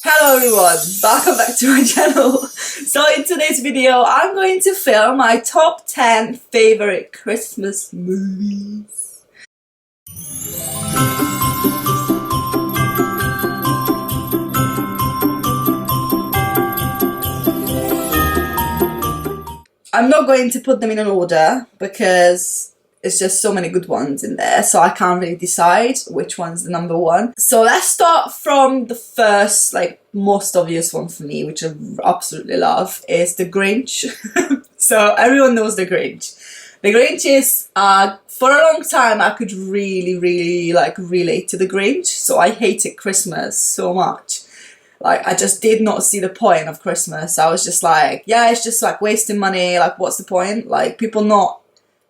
Hello everyone, welcome back to my channel. So in today's video, I'm going to film my top 10 favorite Christmas movies. I'm not going to put them in an order because it's just so many good ones in there, so I can't really decide which one's the number one. So let's start from the first, most obvious one for me, which I absolutely love, is The Grinch. So everyone knows The Grinch. The Grinch is, for a long time I could really relate to The Grinch, so I hated Christmas so much. I just did not see the point of Christmas. I was just like, yeah, it's just wasting money, what's the point? People not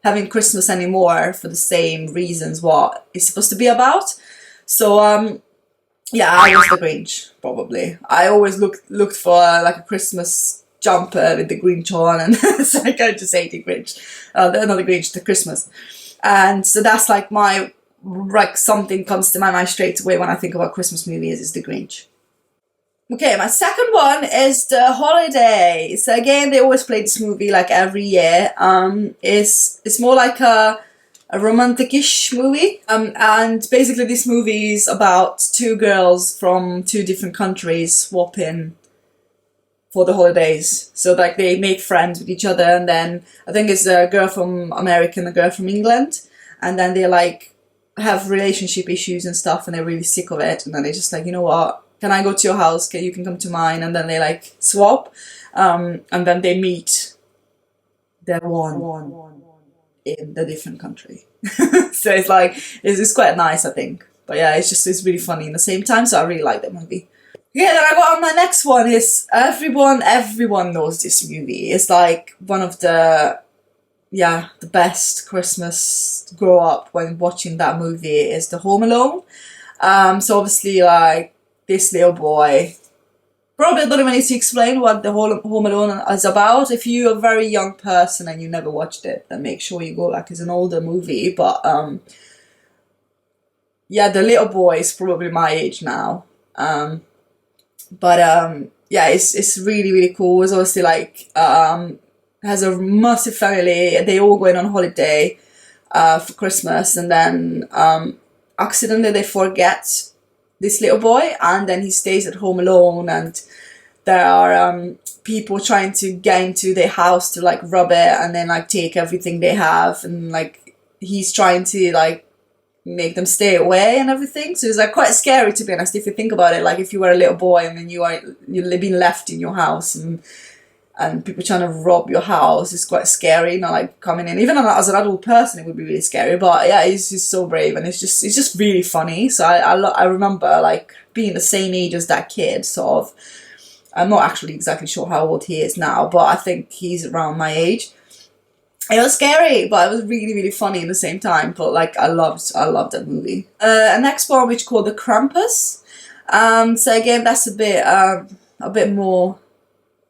having Christmas anymore for the same reasons what it's supposed to be about. So yeah, I was the Grinch, probably. I always looked for a Christmas jumper with the Grinch on, and so I kind of just hate the Grinch. Not the Grinch, the Christmas. And so that's my, something comes to my mind straight away when I think about Christmas movies is the Grinch. Okay, my second one is The Holiday. So again, they always play this movie every year. It's more like a romantic-ish movie. And basically this movie is about two girls from two different countries swapping for the holidays. So they make friends with each other, and then I think it's a girl from America and a girl from England, and then they have relationship issues and stuff, and they're really sick of it, and then they're just you know what? Can I go to your house? You can come to mine. And then they swap. And then they meet their one in the different country. So it's quite nice, I think. But yeah, it's really funny in the same time. So I really like that movie. Yeah, then I got on my next one is everyone knows this movie. It's one of the best Christmas grow up when watching that movie is the Home Alone. So obviously this little boy, probably don't even need to explain what the Home Alone is about. If you're a very young person and you never watched it, then make sure you go it's an older movie. But yeah, the little boy is probably my age now. Yeah, it's really cool. It's obviously has a massive family. They all going on holiday for Christmas, and then accidentally they forget this little boy, and then he stays at home alone, and there are people trying to get into their house to rob it and then take everything they have, and he's trying to make them stay away and everything. So it's quite scary, to be honest, if you think about it. If you were a little boy and then you're being left in your house and people trying to rob your house, it's quite scary, coming in. Even as an adult person, it would be really scary. But yeah, he's so brave, and it's just really funny. So I remember being the same age as that kid, sort of. I'm not actually exactly sure how old he is now, but I think he's around my age. It was scary, but it was really funny at the same time. But I loved that movie. A next one, which called The Krampus. So again, that's a bit more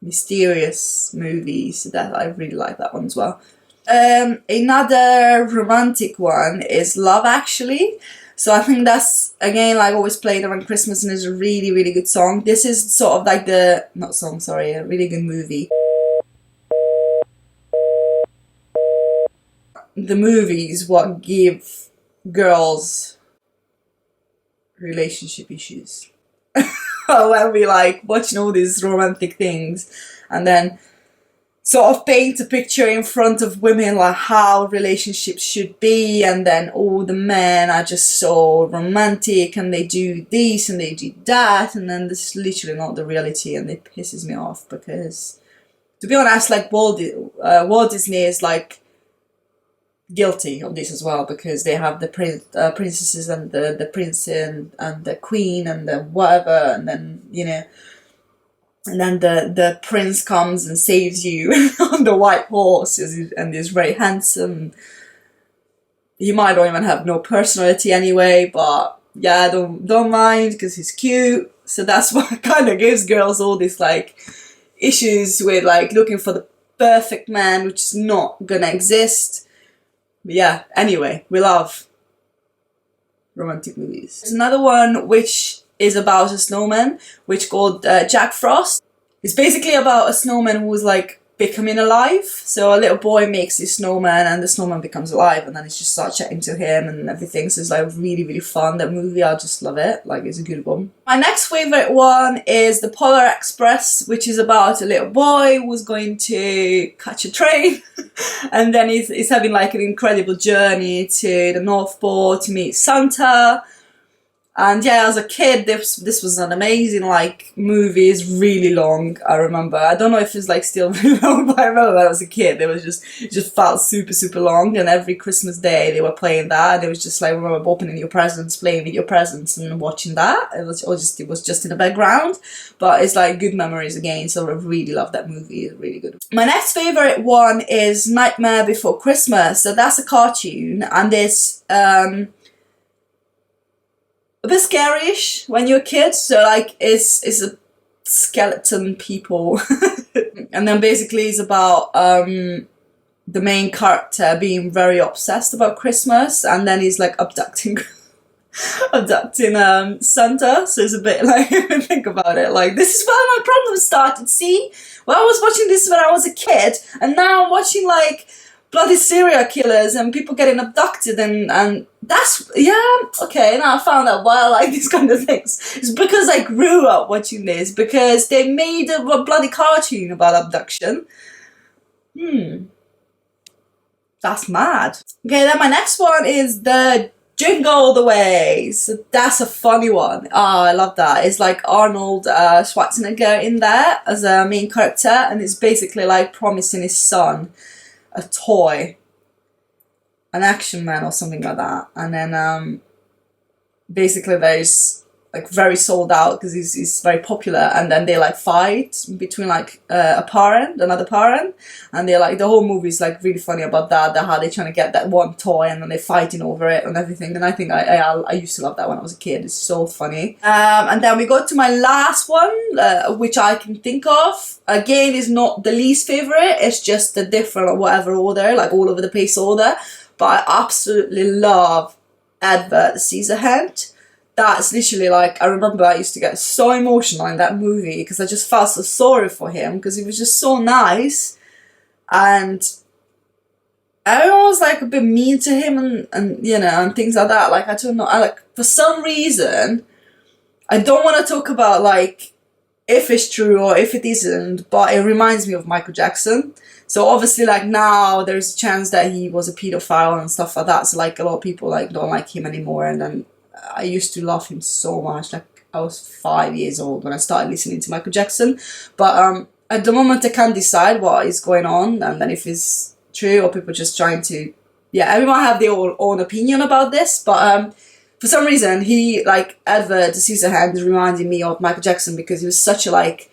mysterious movies, so that I really like that one as well. Another romantic one is Love Actually. So I think that's again always played around Christmas, and is a really good song. This is sort of a really good movie. The movies what give girls relationship issues. When we watching all these romantic things, and then sort of paint a picture in front of women how relationships should be, and then all the men are just so romantic and they do this and they do that, and then this is literally not the reality, and it pisses me off because, to be honest, Walt Disney is guilty of this as well, because they have the princesses and the prince and the queen and the whatever, and then and then the prince comes and saves you on the white horse, and is very handsome. He might not even have no personality anyway, but yeah, don't mind because he's cute. So that's what kind of gives girls all these issues with looking for the perfect man, which is not gonna exist. But yeah, anyway, we love romantic movies. There's another one which is about a snowman, which called Jack Frost. It's basically about a snowman who's like becoming alive. So a little boy makes this snowman and the snowman becomes alive, and then it's just start chatting to him and everything. So it's like really, really fun. That movie, I just love it. Like, it's a good one. My next favorite one is The Polar Express, which is about a little boy who's going to catch a train and then he's having like an incredible journey to the North Pole to meet Santa. And yeah, as a kid, this was an amazing like movie. It's really long. I remember. I don't know if it's like still really long, but I remember when I was a kid, it just felt super, super long. And every Christmas day they were playing that. And it was just like, I remember opening your presents, playing with your presents, and watching that. It was just in the background. But it's like good memories again. So I really love that movie. It's really good. My next favorite one is Nightmare Before Christmas. So that's a cartoon, and it's a bit scary-ish when you're a kid, so like it's a skeleton people. And then basically it's about the main character being very obsessed about Christmas, and then he's like abducting Santa. So it's a bit like, think about it, like this is where my problem started. See, well, I was watching this when I was a kid, and now I'm watching like bloody serial killers and people getting abducted, and that's, yeah, okay, now I found out why I like these kind of things. It's because I grew up watching this, because they made a bloody cartoon about abduction. That's mad. Okay, then my next one is the Jingle All the Way. So that's a funny one. Oh, I love that. It's like Arnold Schwarzenegger in there as a main character, and it's basically like promising his son a toy, an action man or something like that, and then basically there's like very sold out because he's very popular, and then they like fight between like another parent, and they're like, the whole movie is like really funny about that how they're trying to get that one toy, and then they're fighting over it and everything. And I think I used to love that when I was a kid. It's so funny. And then we go to my last one, which I can think of. Again, is not the least favorite. It's just a different or whatever order, like all over the place order. But I absolutely love Ivett.I'm. That's literally like, I remember I used to get so emotional in that movie because I just felt so sorry for him because he was just so nice, and everyone was like a bit mean to him and you know, and things like that. Like, I don't know, I like, for some reason, I don't want to talk about like if it's true or if it isn't, but it reminds me of Michael Jackson. So obviously, like, now there's a chance that he was a pedophile and stuff like that. So like a lot of people like don't like him anymore, and then I used to love him so much. Like, I was 5 years old when I started listening to Michael Jackson. But at the moment I can't decide what is going on, and then if it's true or people just trying to, yeah, everyone have their own opinion about this. But for some reason he, like, Ivett.I'm reminded me of Michael Jackson because he was such a like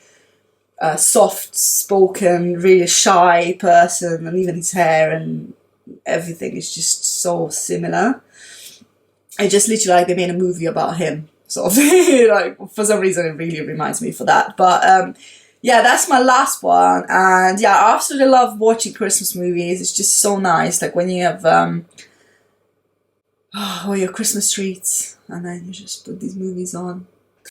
soft spoken, really shy person, and even his hair and everything is just so similar. I just literally, like, they made a movie about him, sort of. Like, for some reason it really reminds me for that. But yeah, that's my last one. And yeah, I absolutely love watching Christmas movies. It's just so nice, like when you have your Christmas treats and then you just put these movies on.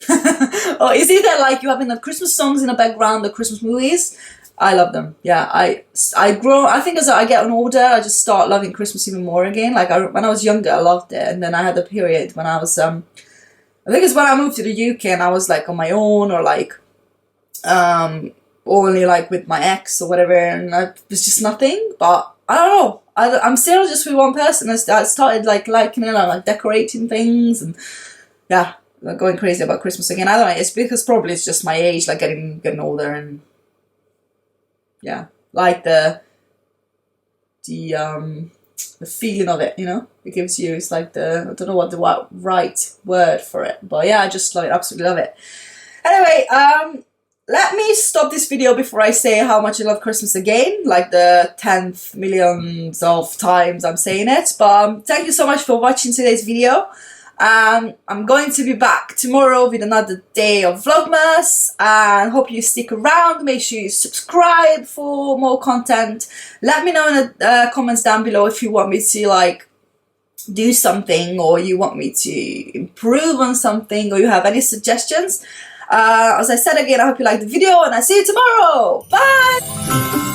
Or is it that like you having the Christmas songs in the background, the Christmas movies? I love them. Yeah, I think as I get older, I just start loving Christmas even more again. Like, when I was younger, I loved it, and then I had a period when I was I think it's when I moved to the UK and I was like on my own, or like only like with my ex or whatever, and it was just nothing. But I don't know, I'm still just with one person. I started like liking it, and like decorating things, and yeah, like going crazy about Christmas again. I don't know, it's because probably it's just my age, like getting older, and yeah, like the feeling of it, you know, it gives you. It's like I don't know what the right word for it, but yeah, I just love it, absolutely love it. Anyway, let me stop this video before I say how much I love Christmas again, like the 10th millions of times I'm saying it. But thank you so much for watching today's video. I'm going to be back tomorrow with another day of Vlogmas, and hope you stick around. Make sure you subscribe for more content. Let me know in the comments down below if you want me to like do something, or you want me to improve on something, or you have any suggestions. As I said again, I hope you liked the video, and I'll see you tomorrow. Bye!